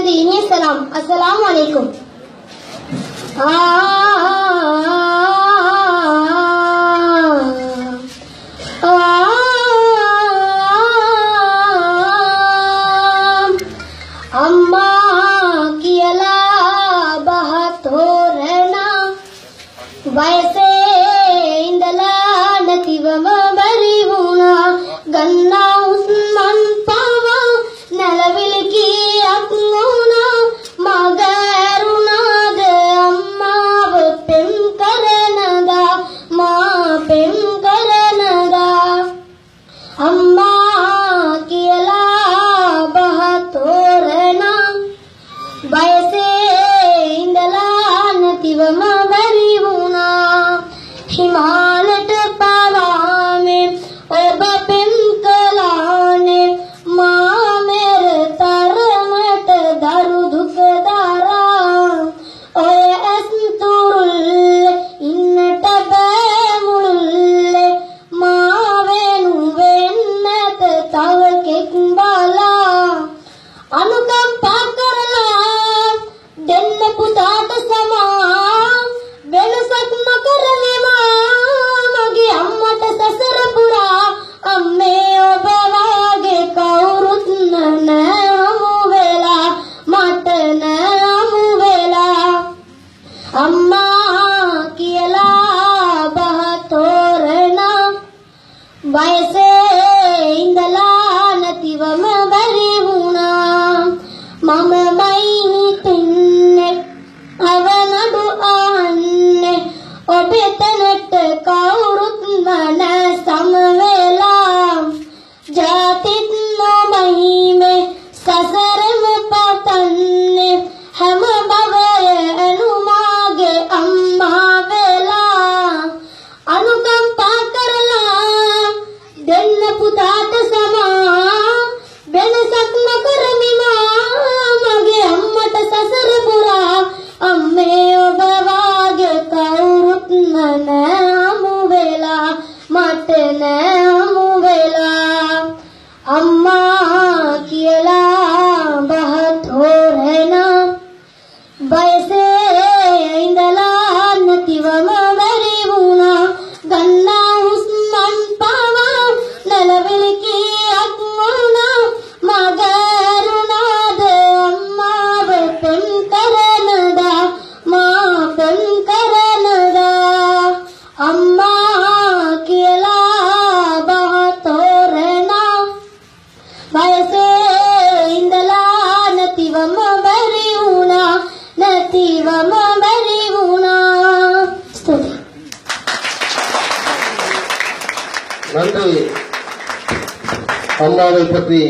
எனது இனிய சலாம். அஸ்ஸலாமு அலைக்கும். अम्मा की अला बहुत हो रहना वैसे इंदला नतीवम बरी होना गन्ना उस्मान पावा नलविल की अक्मोना मगरुनाद अम्मा पेम करनदा माँ पेम करनदा अम्मा की अला बहुत हो रहना वैसे इंदला नतीवम बरी होना हिमालय पावा में ओब पेम कलाने माँ मेरे तरमट दारू दुखदारा ओए असंतुरुल इन टबमुल माँ वेनु वेन्नत तव के कुंबाला अनुकंपा करला දෙන්න පුතාට සමා වෙනසක් නොකරනේ මා මගේ අම්මට සසර පුරා අම්මේ ඔබ වාගේ කවුරුත් නෑමු වෙලා මට නෑමු වෙලා අම්මා කියලා බහතෝරනා වයසේ ඉඳලා නැතිවම බැරි වුණා මම මයි අවනඩු ආන්නේ ඔබේ තැනට කවුරුත් නැ සමවෙලා ජාතිත් නොමහිමේ සසරම පතන්නේ හැම බවය එනුමාගේ අම්මා වෙලා අනුකම්පා කරලා දෙන්න පුතාට සමා වෙනසක් නොකරමි මා මගේ අම්මට සසර පුරා අම්මේ ඔබ වාගේ කවුරුත් නෑමු වෙලා මට නෑමු වෙලා අම්මා කියලා බහත් හොරෙනා වයසේ ඉඳලා නැතිවම බැරි වුණා ගන්නා උස්මන් පාවා නලවිල කීයක් වුණා මගරුණාද අම්මාව පෙම් කරනදා මා පෙම් කරනදා අම්මා කියලා බහතෝරනා වයසේ ඉඳලා නැතිවම බැරි වුණා නැතිවම බැරි වුණා. ස්තුතියි. நன்றி. அம்மாவை பற்றி